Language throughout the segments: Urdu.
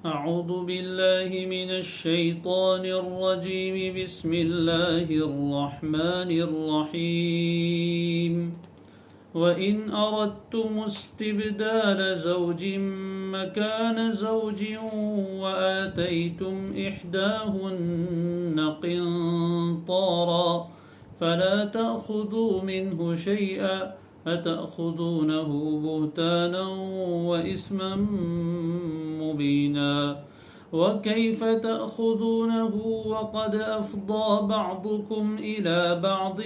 أعوذ بالله من الشيطان الرجيم. بسم الله الرحمن الرحيم. وإن أردتم استبدال زوج مكان زوج وآتيتم إحداهن قنطارا فلا تأخذوا منه شيئا أتأخذونه بهتانا وإثما مبينا وكيف تأخذونه وقد أفضى بعضكم إلى بعض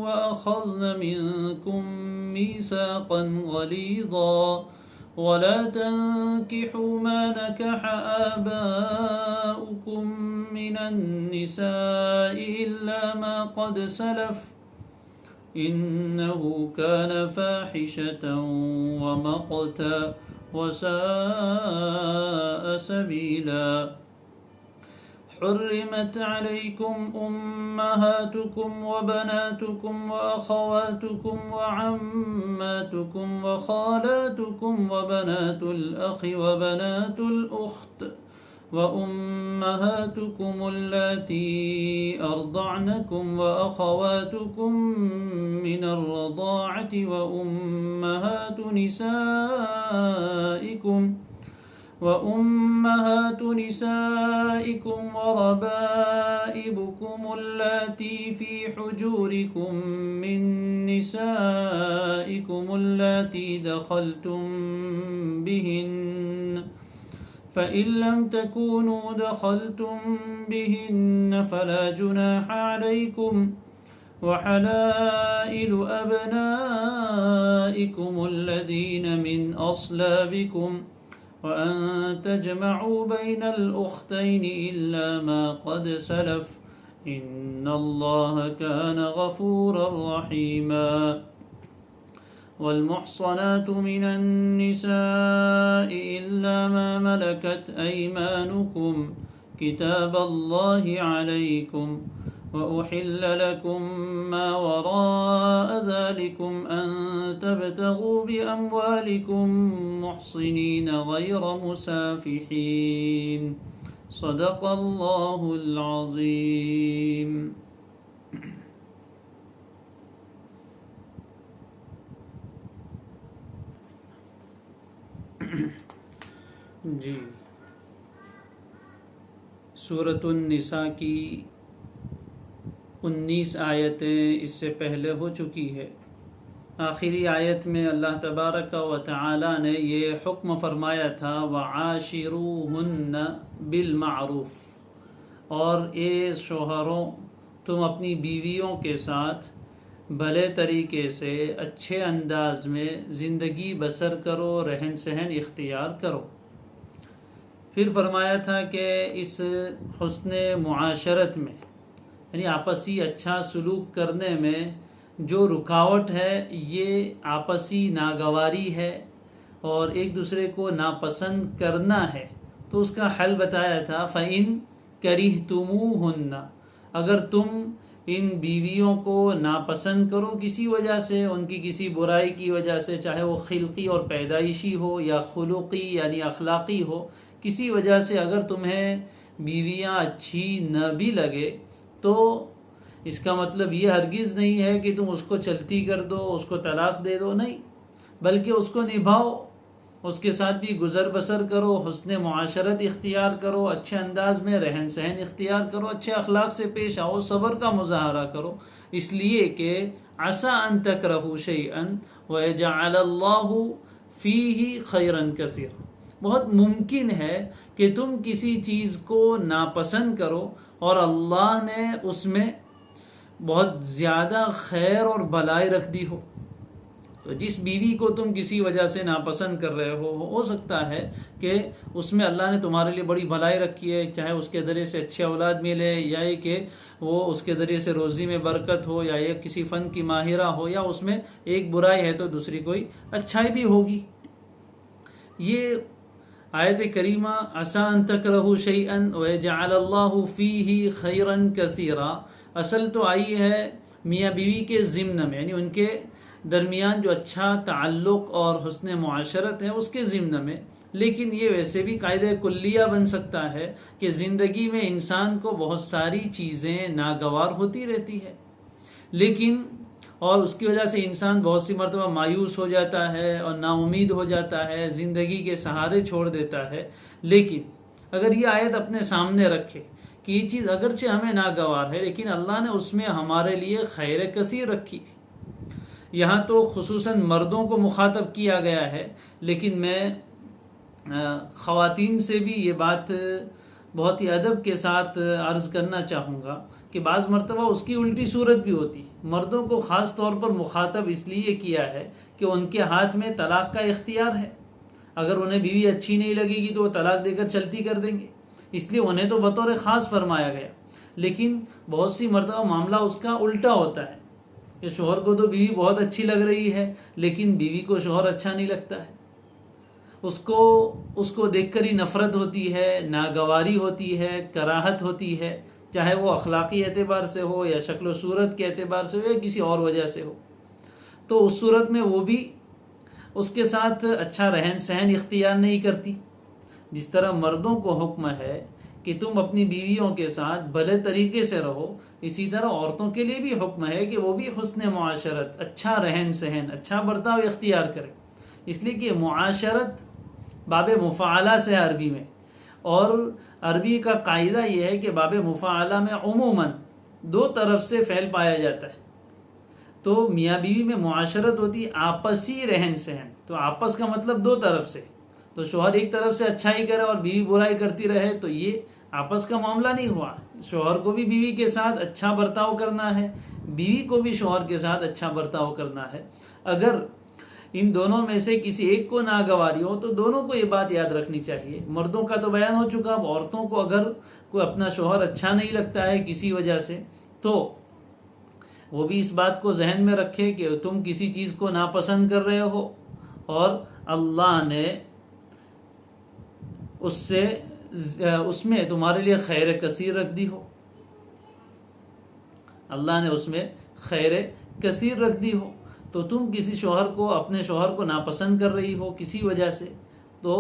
وأخذن منكم ميثاقا غليظا ولا تنكحوا ما نكح آباؤكم من النساء إلا ما قد سلف إنه كان فاحشة ومقتا وساء سبيلا. حرمت عليكم أمهاتكم وبناتكم وأخواتكم وعماتكم وخالاتكم وبنات الأخ وبنات الأخت وأمهاتكم اللاتي أرضعنكم وأخواتكم من الرضاعة وأمهات نسائكم وربائبكم اللاتي في حجوركم من نسائكم اللاتي دخلتم بهن فإن لم تكونوا دخلتم بهن فلا جناح عليكم وحلائل أبنائكم الذين من أصلابكم وأن تجمعوا بين الأختين إلا ما قد سلف إن الله كان غفورا رحيما. والمحصنات من النساء إلا ما ملكت أيمانكم كتاب الله عليكم وأحل لكم ما وراء ذلكم أن تبتغوا بأموالكم محصنين غير مسافحين. صدق الله العظيم. جی، سورۃ النساء کی 19 آیتیں اس سے پہلے ہو چکی ہے. آخری آیت میں اللہ تبارک و تعالی نے یہ حکم فرمایا تھا وَعَاشِرُوهُنَّ بِالْمَعْرُوفِ، اور اے شوہروں تم اپنی بیویوں کے ساتھ بھلے طریقے سے اچھے انداز میں زندگی بسر کرو، رہن سہن اختیار کرو. پھر فرمایا تھا کہ اس حسن معاشرت میں یعنی آپسی اچھا سلوک کرنے میں جو رکاوٹ ہے یہ آپسی ناگواری ہے اور ایک دوسرے کو ناپسند کرنا ہے. تو اس کا حل بتایا تھا فَإِن كَرِهْتُمُوهُنَّ، اگر تم ان بیویوں کو ناپسند کرو کسی وجہ سے، ان کی کسی برائی کی وجہ سے، چاہے وہ خلقی اور پیدائشی ہو یا خلقی یعنی اخلاقی ہو، کسی وجہ سے اگر تمہیں بیویاں اچھی نہ بھی لگے تو اس کا مطلب یہ ہرگز نہیں ہے کہ تم اس کو چلتی کر دو، اس کو طلاق دے دو، نہیں، بلکہ اس کو نبھاؤ، اس کے ساتھ بھی گزر بسر کرو، حسن معاشرت اختیار کرو، اچھے انداز میں رہن سہن اختیار کرو، اچھے اخلاق سے پیش آؤ، صبر کا مظاہرہ کرو، اس لیے کہ عسیٰ ان تکرہوا شیئا ویجعل اللہ فیہ خیرا کثیرا، بہت ممکن ہے کہ تم کسی چیز کو ناپسند کرو اور اللہ نے اس میں بہت زیادہ خیر اور بھلائی رکھ دی ہو. تو جس بیوی کو تم کسی وجہ سے ناپسند کر رہے ہو سکتا ہے کہ اس میں اللہ نے تمہارے لیے بڑی بھلائی رکھی ہے، چاہے اس کے ذریعے سے اچھے اولاد ملے یا یہ کہ وہ اس کے ذریعے سے روزی میں برکت ہو یا یہ کسی فن کی ماہرہ ہو، یا اس میں ایک برائی ہے تو دوسری کوئی اچھائی بھی ہوگی. یہ آیت کریمہ عسیٰ ان تکرہوا شیئا ویجعل اللہ فیہ خیرا کثیرا اصل تو آئی ہے میاں بیوی کے ضمن میں، یعنی ان کے درمیان جو اچھا تعلق اور حسن معاشرت ہے اس کے ضمن میں. لیکن یہ ویسے بھی قاعدہ کلیہ بن سکتا ہے کہ زندگی میں انسان کو بہت ساری چیزیں ناگوار ہوتی رہتی ہے، لیکن اور اس کی وجہ سے انسان بہت سی مرتبہ مایوس ہو جاتا ہے اور نا امید ہو جاتا ہے، زندگی کے سہارے چھوڑ دیتا ہے۔ لیکن اگر یہ آیت اپنے سامنے رکھے کہ یہ چیز اگرچہ ہمیں ناگوار ہے لیکن اللہ نے اس میں ہمارے لیے خیر کثیر رکھی ہے۔ یہاں تو خصوصاً مردوں کو مخاطب کیا گیا ہے، لیکن میں خواتین سے بھی یہ بات بہت ہی ادب کے ساتھ عرض کرنا چاہوں گا کہ بعض مرتبہ اس کی الٹی صورت بھی ہوتی ہے۔ مردوں کو خاص طور پر مخاطب اس لیے کیا ہے کہ ان کے ہاتھ میں طلاق کا اختیار ہے، اگر انہیں بیوی اچھی نہیں لگے گی تو وہ طلاق دے کر چلتی کر دیں گے، اس لیے انہیں تو بطور خاص فرمایا گیا۔ لیکن بہت سی مرتبہ معاملہ اس کا الٹا ہوتا ہے کہ شوہر کو تو بیوی بہت اچھی لگ رہی ہے لیکن بیوی کو شوہر اچھا نہیں لگتا ہے، اس کو دیکھ کر ہی نفرت ہوتی ہے، ناگواری ہوتی ہے، کراہت ہوتی ہے، چاہے وہ اخلاقی اعتبار سے ہو یا شکل و صورت کے اعتبار سے ہو یا کسی اور وجہ سے ہو۔ تو اس صورت میں وہ بھی اس کے ساتھ اچھا رہن سہن اختیار نہیں کرتی۔ جس طرح مردوں کو حکم ہے کہ تم اپنی بیویوں کے ساتھ بھلے طریقے سے رہو، اسی طرح عورتوں کے لیے بھی حکم ہے کہ وہ بھی حسن معاشرت، اچھا رہن سہن، اچھا برتاؤ اختیار کرے، اس لیے کہ معاشرت باب مفاعلہ سے ہے عربی میں، اور عربی کا قاعدہ یہ ہے کہ باب مفاعلہ میں عموماً دو طرف سے فعل پایا جاتا ہے۔ تو میاں بیوی میں معاشرت ہوتی ہے آپسی رہن سہن، تو آپس کا مطلب دو طرف سے، تو شوہر ایک طرف سے اچھائی کرے اور بیوی برائی کرتی رہے تو یہ آپس کا معاملہ نہیں ہوا۔ شوہر کو بھی بیوی کے ساتھ اچھا برتاؤ کرنا ہے، بیوی کو بھی شوہر کے ساتھ اچھا برتاؤ کرنا ہے۔ اگر ان دونوں میں سے کسی ایک کو ناگواری ہو تو دونوں کو یہ بات یاد رکھنی چاہیے۔ مردوں کا تو بیان ہو چکا، اب عورتوں کو اگر کوئی اپنا شوہر اچھا نہیں لگتا ہے کسی وجہ سے تو وہ بھی اس بات کو ذہن میں رکھے کہ تم کسی چیز کو ناپسند کر رہے ہو اور اللہ نے اس میں تمہارے لیے خیر کثیر رکھ دی ہو، اللہ نے اس میں خیر کثیر رکھ دی ہو، تو تم کسی شوہر کو، اپنے شوہر کو ناپسند کر رہی ہو کسی وجہ سے، تو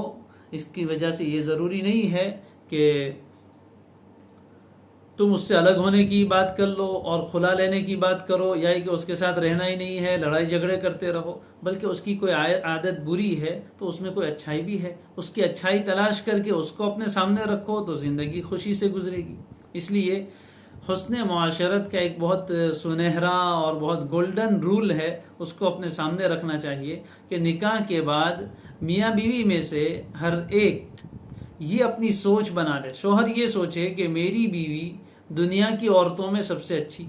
اس کی وجہ سے یہ ضروری نہیں ہے کہ تم اس سے الگ ہونے کی بات کر لو اور خلا لینے کی بات کرو، یا کہ اس کے ساتھ رہنا ہی نہیں ہے، لڑائی جھگڑے کرتے رہو، بلکہ اس کی کوئی عادت بری ہے تو اس میں کوئی اچھائی بھی ہے، اس کی اچھائی تلاش کر کے اس کو اپنے سامنے رکھو تو زندگی خوشی سے گزرے گی۔ اس لیے حسن معاشرت کا ایک بہت سنہرا اور بہت گولڈن رول ہے، اس کو اپنے سامنے رکھنا چاہیے کہ نکاح کے بعد میاں بیوی میں سے ہر ایک یہ اپنی سوچ بنا لے، شوہر یہ سوچے کہ میری بیوی دنیا کی عورتوں میں سب سے اچھی،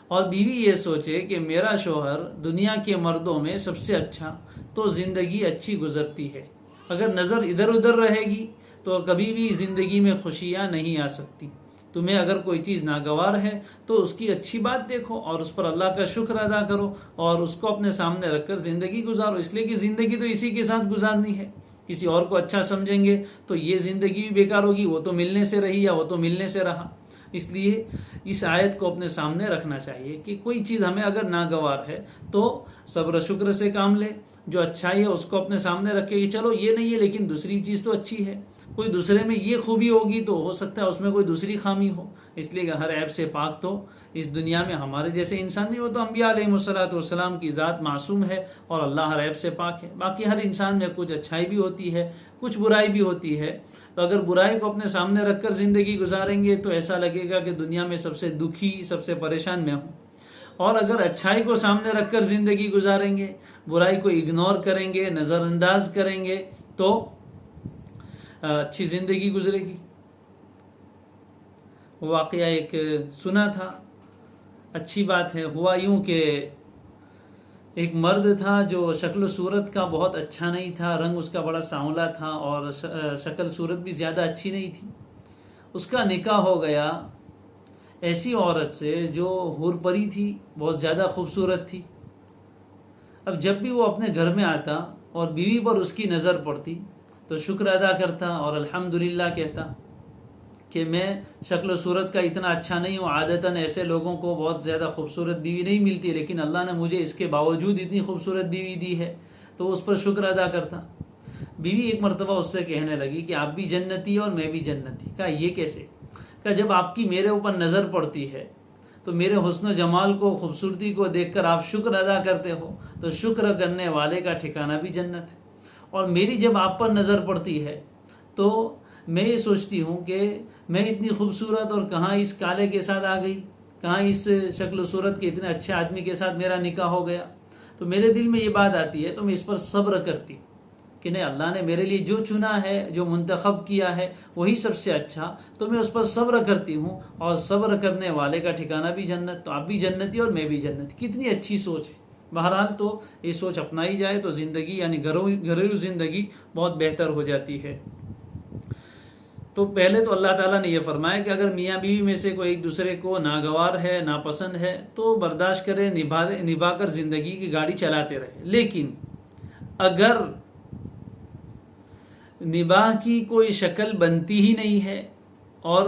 اور بیوی یہ سوچے کہ میرا شوہر دنیا کے مردوں میں سب سے اچھا، تو زندگی اچھی گزرتی ہے۔ اگر نظر ادھر ادھر رہے گی تو کبھی بھی زندگی میں خوشیاں نہیں آ سکتی۔ تمہیں اگر کوئی چیز ناگوار ہے تو اس کی اچھی بات دیکھو اور اس پر اللہ کا شکر ادا کرو اور اس کو اپنے سامنے رکھ کر زندگی گزارو، اس لیے کہ زندگی تو اسی کے ساتھ گزارنی ہے۔ کسی اور کو اچھا سمجھیں گے تو یہ زندگی بھی بیکار ہوگی، وہ تو ملنے سے رہی یا وہ تو ملنے سے رہا۔ اس لیے اس آیت کو اپنے سامنے رکھنا چاہیے کہ کوئی چیز ہمیں اگر ناگوار ہے تو صبر و شکر سے کام لے، جو اچھائی ہے اس کو اپنے سامنے رکھے کہ چلو یہ نہیں ہے لیکن دوسری چیز تو اچھی ہے، کوئی دوسرے میں یہ خوبی ہوگی تو ہو سکتا ہے اس میں کوئی دوسری خامی ہو، اس لیے کہ ہر عیب سے پاک تو اس دنیا میں ہمارے جیسے انسان نہیں، وہ تو انبیاء علیہ الصلوۃ کی ذات معصوم ہے اور اللہ ہر عیب سے پاک ہے۔ باقی ہر انسان میں کچھ اچھائی بھی ہوتی ہے، کچھ برائی بھی ہوتی ہے، تو اگر برائی کو اپنے سامنے رکھ کر زندگی گزاریں گے تو ایسا لگے گا کہ دنیا میں سب سے دکھی، سب سے پریشان میں ہوں، اور اگر اچھائی کو سامنے رکھ کر زندگی گزاریں گے، برائی کو اگنور کریں گے، نظر انداز کریں گے تو اچھی زندگی گزرے گی۔ واقعہ ایک سنا تھا، اچھی بات ہے، ہوا یوں کہ ایک مرد تھا جو شکل و صورت کا بہت اچھا نہیں تھا، رنگ اس کا بڑا سانولا تھا اور شکل صورت بھی زیادہ اچھی نہیں تھی۔ اس کا نکاح ہو گیا ایسی عورت سے جو حور پری تھی، بہت زیادہ خوبصورت تھی۔ اب جب بھی وہ اپنے گھر میں آتا اور بیوی پر اس کی نظر پڑتی تو شکر ادا کرتا اور الحمدللہ کہتا کہ میں شکل و صورت کا اتنا اچھا نہیں ہوں، عادتاً ایسے لوگوں کو بہت زیادہ خوبصورت بیوی نہیں ملتی، لیکن اللہ نے مجھے اس کے باوجود اتنی خوبصورت بیوی دی ہے، تو اس پر شکر ادا کرتا۔ بیوی ایک مرتبہ اس سے کہنے لگی کہ آپ بھی جنتی اور میں بھی جنتی. کہا یہ کیسے؟ کہا جب آپ کی میرے اوپر نظر پڑتی ہے تو میرے حسن و جمال کو، خوبصورتی کو دیکھ کر آپ شکر ادا کرتے ہو، تو شکر کرنے والے کا ٹھکانہ بھی جنت ہے. اور میری جب آپ پر نظر پڑتی ہے تو میں یہ سوچتی ہوں کہ میں اتنی خوبصورت اور کہاں اس کالے کے ساتھ آ گئی، کہاں اس شکل و صورت کے اتنے اچھے آدمی کے ساتھ میرا نکاح ہو گیا. تو میرے دل میں یہ بات آتی ہے تو میں اس پر صبر کرتی ہوں کہ نہیں، اللہ نے میرے لیے جو چنا ہے، جو منتخب کیا ہے وہی سب سے اچھا، تو میں اس پر صبر کرتی ہوں. اور صبر کرنے والے کا ٹھکانہ بھی جنت. تو آپ بھی جنتی اور میں بھی جنتی. کتنی اچھی سوچ ہے. بہرحال تو یہ سوچ اپنائی جائے تو زندگی یعنی گھریلو زندگی بہت بہتر ہو جاتی ہے. تو پہلے تو اللہ تعالیٰ نے یہ فرمایا کہ اگر میاں بیوی میں سے کوئی ایک دوسرے کو ناگوار ہے، ناپسند ہے، تو برداشت کرے، نبھا کر زندگی کی گاڑی چلاتے رہے. لیکن اگر نباہ کی کوئی شکل بنتی ہی نہیں ہے اور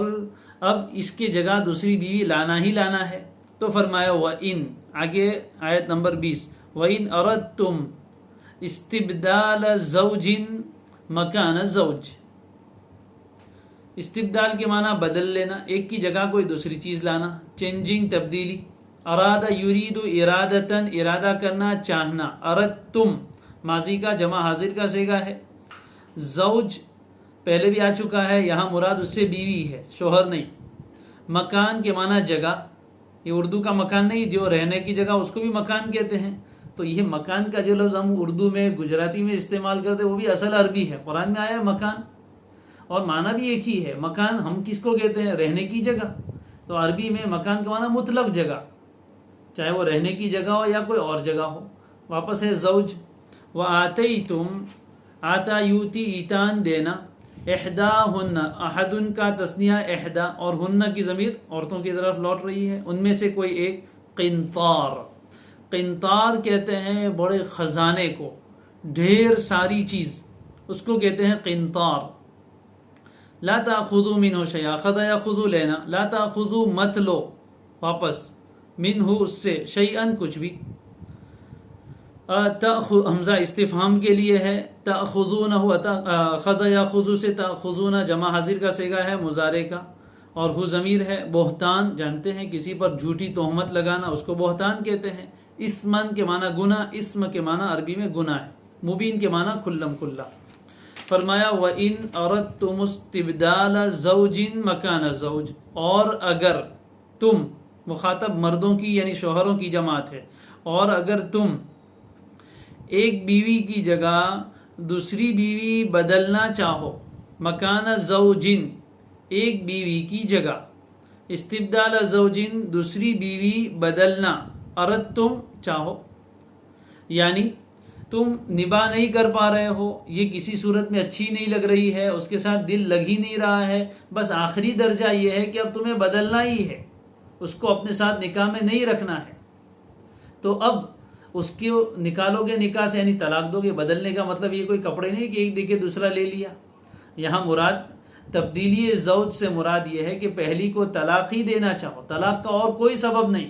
اب اس کی جگہ دوسری بیوی لانا ہی لانا ہے، تو فرمایا وَإِن، آگے آیت نمبر 20، وَإِن أَرَدْتُمْ استبدال زوج مکان زوج. استبدال کے معنی بدل لینا، ایک کی جگہ کوئی دوسری چیز لانا، چینجنگ، تبدیلی. ارادہ یرید ارادتن، ارادہ کرنا، چاہنا. اردتم ماضی کا جمع حاضر کا صیغہ ہے. زوج پہلے بھی آ چکا ہے، یہاں مراد اس سے بیوی ہے، شوہر نہیں. مکان کے معنی جگہ، یہ اردو کا مکان نہیں، جو رہنے کی جگہ اس کو بھی مکان کہتے ہیں. تو یہ مکان کا جو لفظ ہم اردو میں، گجراتی میں استعمال کرتے وہ بھی اصل عربی ہے. قرآن میں آیا ہے مکان، اور معنی بھی ایک ہی ہے. مکان ہم کس کو کہتے ہیں؟ رہنے کی جگہ. تو عربی میں مکان کا معنی مطلق جگہ، چاہے وہ رہنے کی جگہ ہو یا کوئی اور جگہ ہو. واپس ہے زوج. وَآتَيْتُمْ، آتا یوتی، ایتان دینا. احداہن، احدن کا تثنیہ احدا، اور ہن کی ضمیر عورتوں کی طرف لوٹ رہی ہے. ان میں سے کوئی ایک. قنطار، قنطار کہتے ہیں بڑے خزانے کو، ڈھیر ساری چیز، اس کو کہتے ہیں قنطار. لا تاخذوا منہ شیئا، خذ یاخذ لینا، لا تاخذوا مت لو واپس، منہ اس سے، شیئن کچھ بھی. حمزہ استفہام کے لیے ہے. تاخذونہ، خذ یاخذ سے تاخذون جمع حاضر کا صیغہ ہے مضارع کا، اور ہو ضمیر ہے. بہتان جانتے ہیں کسی پر جھوٹی تہمت لگانا، اس کو بہتان کہتے ہیں. اسمن کے معنی گناہ، اسم کے معنی عربی میں گناہ ہے. مبین کے معنی کھلم کھلا. فرمایا وَإِنْ أَرَدْتُمُ اسْتِبْدَالَ زَوْجٍ مَكَانَ زَوْجٍ، اور اگر تم، مخاطب مردوں کی یعنی شوہروں کی جماعت ہے، اور اگر تم ایک بیوی کی جگہ دوسری بیوی بدلنا چاہو، مکان زوجن، ایک بیوی کی جگہ، استبدال زوجن، دوسری بیوی بدلنا، اردتم چاہو، یعنی تم نباہ نہیں کر پا رہے ہو، یہ کسی صورت میں اچھی نہیں لگ رہی ہے، اس کے ساتھ دل لگ ہی نہیں رہا ہے، بس آخری درجہ یہ ہے کہ اب تمہیں بدلنا ہی ہے، اس کو اپنے ساتھ نکاح میں نہیں رکھنا ہے. تو اب اس کو نکالو گے نکاح سے، یعنی طلاق دو گے. بدلنے کا مطلب یہ کوئی کپڑے نہیں کہ ایک دیکھے دوسرا لے لیا. یہاں مراد تبدیلی زوج سے مراد یہ ہے کہ پہلی کو طلاق ہی دینا چاہو، طلاق کا اور کوئی سبب نہیں،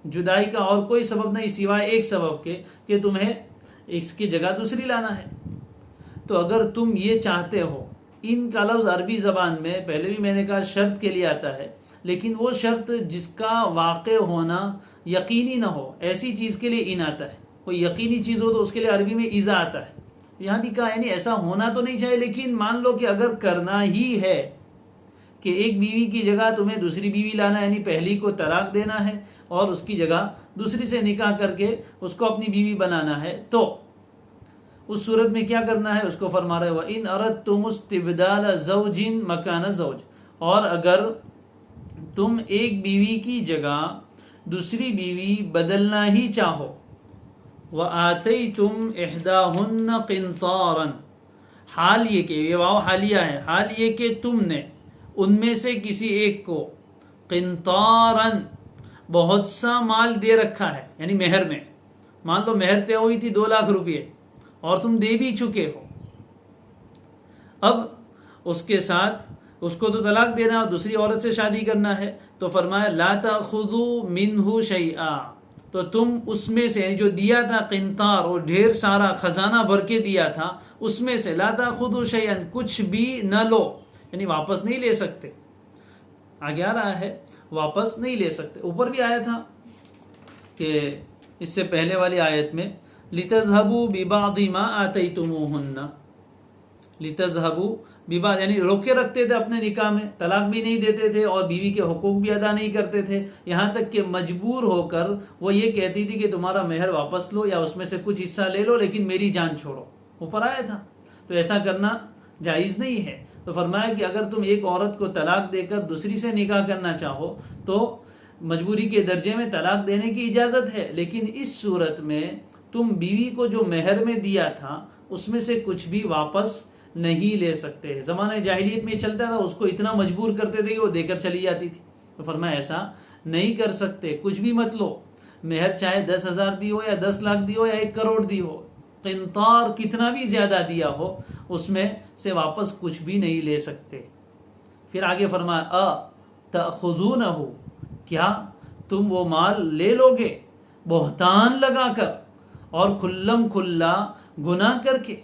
جدائی کا اور کوئی سبب نہیں سوائے ایک سبب کے کہ تمہیں اس کی جگہ دوسری لانا ہے. تو اگر تم یہ چاہتے ہو، ان کا لفظ عربی زبان میں پہلے بھی میں نے کہا شرط کے لیے آتا ہے، لیکن وہ شرط جس کا واقع ہونا یقینی نہ ہو، ایسی چیز کے لیے ان آتا ہے. کوئی یقینی چیز ہو تو اس کے لیے عربی میں اذا آتا ہے. یہاں بھی کہا یعنی ایسا ہونا تو نہیں چاہیے، لیکن مان لو کہ اگر کرنا ہی ہے کہ ایک بیوی کی جگہ تمہیں دوسری بیوی لانا، یعنی پہلی کو طلاق دینا ہے اور اس کی جگہ دوسری سے نکاح کر کے اس کو اپنی بیوی بنانا ہے، تو اس صورت میں کیا کرنا ہے؟ اس کو فرما رہے وَإِنْ أَرَدْتُمُ اسْتِبْدَالَ زَوْجٍ مَكَانَ زَوْجٍ، اور اگر تم ایک بیوی کی جگہ دوسری بیوی بدلنا ہی چاہو. وَآتَيْتُمْ إِحْدَاهُنَّ قِنْطَارًا، حال یہ کہ، یہ واو حالیہ ہے، حال یہ کہ تم نے ان میں سے کسی ایک کو قنطاراً، بہت سا مال دے رکھا ہے، یعنی مہر میں. مان لو مہر طے ہوئی تھی 2 لاکھ روپے اور تم دے بھی چکے ہو. اب اس کے ساتھ اس کو تو طلاق دینا اور دوسری عورت سے شادی کرنا ہے، تو فرمایا لا تأخذوا منہ شیئا، تو تم اس میں سے جو دیا تھا قنطار اور ڈھیر سارا خزانہ بھر کے دیا تھا اس میں سے لا تاخذوا شیئا کچھ بھی نہ لو، یعنی واپس نہیں لے سکتے. آگے آ رہا ہے واپس نہیں لے سکتے. اوپر بھی آیا تھا کہ اس سے پہلے والی آیت میں لِتَذْهَبُوا بِبَعْضِ مَا آتَيْتُمُوهُنَّ، لِتَذْهَبُوا بِبَعْض یعنی روکے رکھتے تھے اپنے نکاح میں، طلاق بھی نہیں دیتے تھے اور بیوی کے حقوق بھی ادا نہیں کرتے تھے، یہاں تک کہ مجبور ہو کر وہ یہ کہتی تھی کہ تمہارا مہر واپس لو یا اس میں سے کچھ حصہ لے لو لیکن میری جان چھوڑو. اوپر آیا تھا. تو ایسا کرنا جائز نہیں ہے. تو فرمایا کہ اگر تم ایک عورت کو طلاق دے کر دوسری سے نکاح کرنا چاہو تو مجبوری کے درجے میں طلاق دینے کی اجازت ہے، لیکن اس صورت میں تم بیوی کو جو مہر میں دیا تھا اس میں سے کچھ بھی واپس نہیں لے سکتے. زمانہ جاہلیت میں چلتا تھا، اس کو اتنا مجبور کرتے تھے کہ وہ دے کر چلی جاتی تھی. تو فرمایا ایسا نہیں کر سکتے، کچھ بھی مت لو. مہر چاہے 10,000 دی ہو یا 10 لاکھ دی ہو یا 1 کروڑ دی ہو، قنطار کتنا بھی زیادہ دیا ہو اس میں سے واپس کچھ بھی نہیں لے سکتے. پھر آگے فرمایا تأخذونہ، کیا تم وہ مال لے لو گے بہتان لگا کر اور کھلم کھلا گناہ کر کے.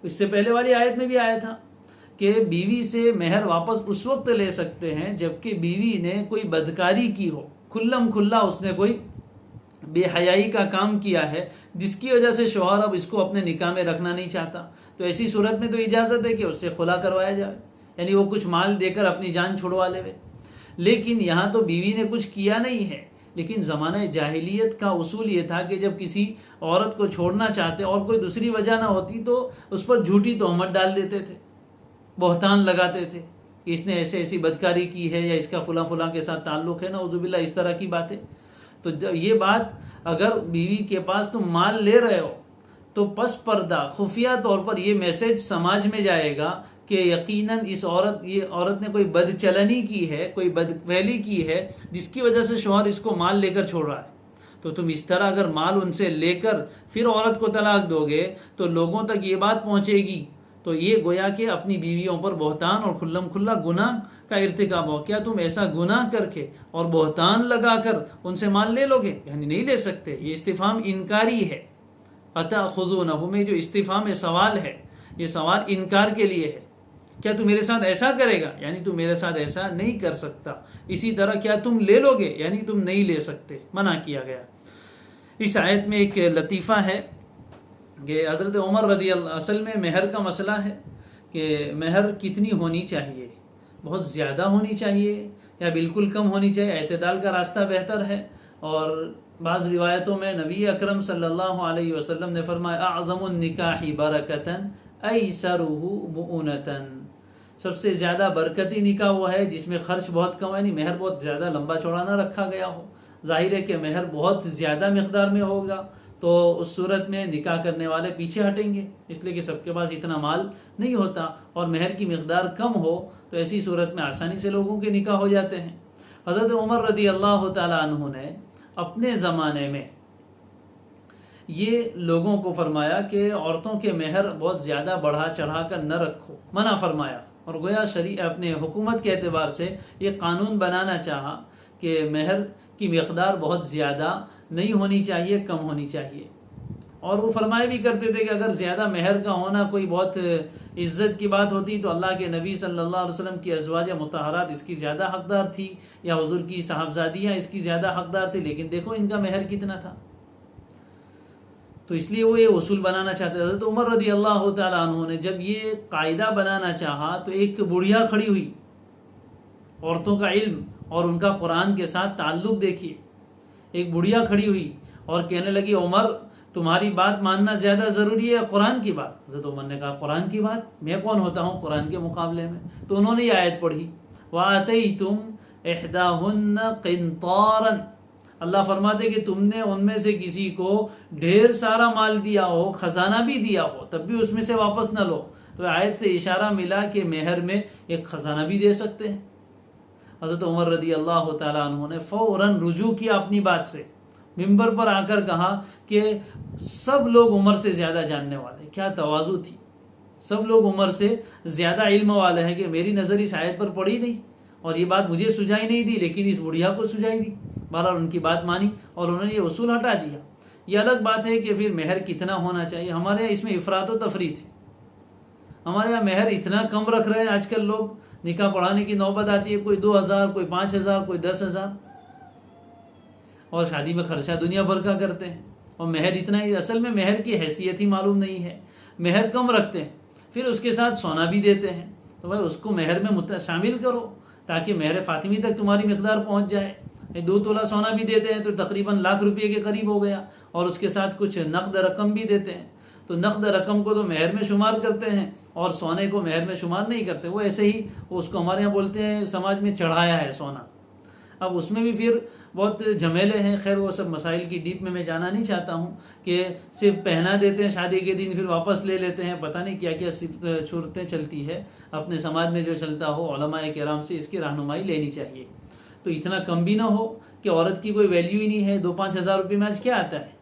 اس سے پہلے والی آیت میں بھی آیا تھا کہ بیوی سے مہر واپس اس وقت لے سکتے ہیں جبکہ بیوی نے کوئی بدکاری کی ہو، کھلم کھلا اس نے کوئی بے حیائی کا کام کیا ہے جس کی وجہ سے شوہر اب اس کو اپنے نکاح میں رکھنا نہیں چاہتا. تو ایسی صورت میں تو اجازت ہے کہ اس سے خلا کروایا جائے، یعنی وہ کچھ مال دے کر اپنی جان چھڑوا لے. لیکن یہاں تو بیوی نے کچھ کیا نہیں ہے، لیکن زمانہ جاہلیت کا اصول یہ تھا کہ جب کسی عورت کو چھوڑنا چاہتے اور کوئی دوسری وجہ نہ ہوتی تو اس پر جھوٹی تہمت ڈال دیتے تھے، بہتان لگاتے تھے کہ اس نے ایسی بدکاری کی ہے یا اس کا فلاں فلاں کے ساتھ تعلق ہے، نعوذ باللہ اس طرح کی باتیں. تو جب یہ بات اگر بیوی کے پاس تم مال لے رہے ہو تو پس پردہ خفیہ طور پر یہ میسج سماج میں جائے گا کہ یقیناً یہ عورت نے کوئی بد چلنی کی ہے، کوئی بدفعلی کی ہے جس کی وجہ سے شوہر اس کو مال لے کر چھوڑ رہا ہے. تو تم اس طرح اگر مال ان سے لے کر پھر عورت کو طلاق دو گے تو لوگوں تک یہ بات پہنچے گی، تو یہ گویا کہ اپنی بیویوں پر بہتان اور کھلم کھلا گناہ کا ارتکاب ہو. کیا تم ایسا گناہ کر کے اور بہتان لگا کر ان سے مال لے لو گے؟ یعنی نہیں لے سکتے. یہ استفہام انکاری ہے. اتأخذونہ میں جو استفہام سوال ہے یہ سوال انکار کے لیے ہے. کیا تم میرے ساتھ ایسا کرے گا؟ یعنی تم میرے ساتھ ایسا نہیں کر سکتا. اسی طرح کیا تم لے لو گے؟ یعنی تم نہیں لے سکتے، منع کیا گیا. اس آیت میں ایک لطیفہ ہے کہ حضرت عمر رضی اللہ، اصل میں مہر کا مسئلہ ہے کہ مہر کتنی ہونی چاہیے، بہت زیادہ ہونی چاہیے یا بالکل کم ہونی چاہیے. اعتدال کا راستہ بہتر ہے. اور بعض روایتوں میں نبی اکرم صلی اللہ علیہ وسلم نے فرمایا اعظم النکاح برکتاً ایسرہ مؤونتاً، سب سے زیادہ برکتی نکاح وہ ہے جس میں خرچ بہت کم ہے، نہیں مہر بہت زیادہ لمبا چوڑا نہ رکھا گیا ہو. ظاہر ہے کہ مہر بہت زیادہ مقدار میں ہوگا تو اس صورت میں نکاح کرنے والے پیچھے ہٹیں گے، اس لیے کہ سب کے پاس اتنا مال نہیں ہوتا. اور مہر کی مقدار کم ہو تو ایسی صورت میں آسانی سے لوگوں کے نکاح ہو جاتے ہیں. حضرت عمر رضی اللہ تعالیٰ عنہ نے اپنے زمانے میں یہ لوگوں کو فرمایا کہ عورتوں کے مہر بہت زیادہ بڑھا چڑھا کر نہ رکھو، منع فرمایا. اور گویا اپنے حکومت کے اعتبار سے یہ قانون بنانا چاہا کہ مہر کی مقدار بہت زیادہ نہیں ہونی چاہیے، کم ہونی چاہیے. اور وہ فرمایا بھی کرتے تھے کہ اگر زیادہ مہر کا ہونا کوئی بہت عزت کی بات ہوتی تو اللہ کے نبی صلی اللہ علیہ وسلم کی ازواج مطہرات اس کی زیادہ حقدار تھی یا حضور کی صاحبزادیاں اس کی زیادہ حقدار تھی، لیکن دیکھو ان کا مہر کتنا تھا. تو اس لیے وہ یہ اصول بنانا چاہتے تھے. حضرت عمر رضی اللہ تعالیٰ عنہ نے جب یہ قاعدہ بنانا چاہا تو ایک بڑھیا کھڑی ہوئی. عورتوں کا علم اور ان کا قرآن کے ساتھ تعلق دیکھیے. ایک بڑھیا کھڑی ہوئی اور کہنے لگی عمر تمہاری بات ماننا زیادہ ضروری ہے یا قرآن کی بات؟ حضرت عمر نے کہا قرآن کی بات، میں کون ہوتا ہوں قرآن کے مقابلے میں؟ تو انہوں نے یہ آیت پڑھی وَآتَيْتُمْ إِحْدَاهُنَّ قِنْطَارًا. اللہ فرماتے کہ تم نے ان میں سے کسی کو ڈھیر سارا مال دیا ہو، خزانہ بھی دیا ہو، تب بھی اس میں سے واپس نہ لو. تو آیت سے اشارہ ملا کہ مہر میں ایک خزانہ بھی دے سکتے ہیں. حضرت عمر رضی اللہ تعالیٰ عنہ نے فوراً رجوع کیا اپنی بات سے، ممبر پر آ کر کہا کہ سب لوگ عمر سے زیادہ جاننے والے. کیا تواضع تھی، سب لوگ عمر سے زیادہ علم والے ہیں کہ میری نظر اس آیت پر پڑی نہیں اور یہ بات مجھے سجائی نہیں دی لیکن اس بڑھیا کو سجائی دی. بہرحال ان کی بات مانی اور انہوں نے یہ اصول ہٹا دیا. یہ الگ بات ہے کہ پھر مہر کتنا ہونا چاہیے. ہمارے یہاں اس میں افراط و تفریط ہے. ہمارے یہاں مہر اتنا کم رکھ رہے ہیں آج کل لوگ. نکاح پڑھانے کی نوبت آتی ہے کوئی 2,000 کوئی 5,000 کوئی 10,000 اور شادی میں خرچہ دنیا بھر کا کرتے ہیں اور مہر اتنا ہی. اصل میں مہر کی حیثیت ہی معلوم نہیں ہے. مہر کم رکھتے ہیں پھر اس کے ساتھ سونا بھی دیتے ہیں. تو بھائی اس کو مہر میں شامل کرو تاکہ مہر فاطمی تک تمہاری مقدار پہنچ جائے. 2 تولہ سونا بھی دیتے ہیں تو تقریباً ₹1,00,000 کے قریب ہو گیا اور اس کے ساتھ کچھ نقد رقم بھی دیتے ہیں. تو نقد رقم کو تو مہر میں شمار کرتے ہیں اور سونے کو مہر میں شمار نہیں کرتے. وہ ایسے ہی اس کو ہمارے یہاں بولتے ہیں سماج میں چڑھایا ہے سونا. اب اس میں بھی پھر بہت جھمیلے ہیں. خیر وہ سب مسائل کی ڈیپ میں جانا نہیں چاہتا ہوں کہ صرف پہنا دیتے ہیں شادی کے دن پھر واپس لے لیتے ہیں. پتہ نہیں کیا کیا صورتیں چلتی ہے اپنے سماج میں. جو چلتا ہو علماء کرام سے اس کی رہنمائی لینی چاہیے. تو اتنا کم بھی نہ ہو کہ عورت کی کوئی ویلیو ہی نہیں ہے. 2-5 ہزار روپے میں آج کیا آتا ہے.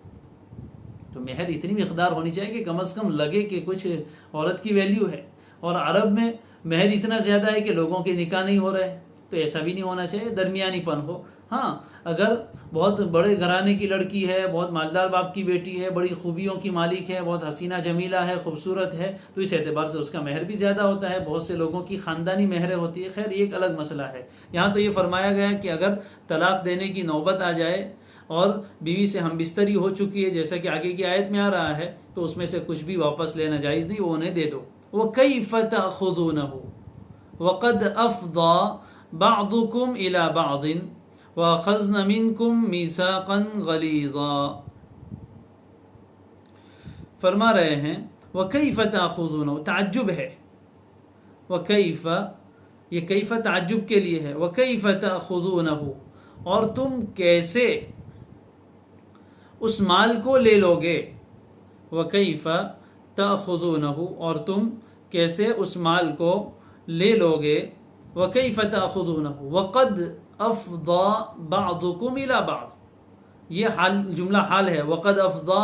تو مہر اتنی مقدار ہونی چاہیے کہ کم از کم لگے کہ کچھ عورت کی ویلیو ہے. اور عرب میں مہر اتنا زیادہ ہے کہ لوگوں کے نکاح نہیں ہو رہے. تو ایسا بھی نہیں ہونا چاہیے. درمیانی پن ہو. ہاں اگر بہت بڑے گھرانے کی لڑکی ہے, بہت مالدار باپ کی بیٹی ہے, بڑی خوبیوں کی مالک ہے, بہت حسینہ جمیلہ ہے, خوبصورت ہے, تو اس اعتبار سے اس کا مہر بھی زیادہ ہوتا ہے. بہت سے لوگوں کی خاندانی مہریں ہوتی ہے. خیر یہ ایک الگ مسئلہ ہے. یہاں تو یہ فرمایا گیا کہ اگر طلاق دینے کی نوبت آ جائے اور بیوی سے ہم بستری ہو چکی ہے جیسا کہ آگے کی آیت میں آ رہا ہے, تو اس میں سے کچھ بھی واپس لینا جائز نہیں, وہ انہیں دے دو. وَكَيْفَ تَأْخُذُونَهُ وَقَدْ أَفْضَى بَعْضُكُمْ إِلَى بَعْضٍ وَأَخَذْنَ مِنْكُمْ مِيثَاقًا غَلِيظًا. فرما رہے ہیں وَكَيْفَ تَأْخُذُونَهُ, تعجب ہے. وَكَيْفَ یہ کیف تعجب کے لیے ہے. وَكَيْفَ تَأْخُذُونَهُ, اور تم کیسے اس مال کو لے لو گے. وَكَيْفَ تَأْخُذُونَهُ, اور تم کیسے اس مال کو لے لو گے. وَكَيْفَ تَأْخُذُونَهُ وَقَدْ أَفْضَى بَعْضُكُمْ إِلَى بَعْضٍ, یہ حال جملہ حال ہے. وَقَدْ أَفْضَى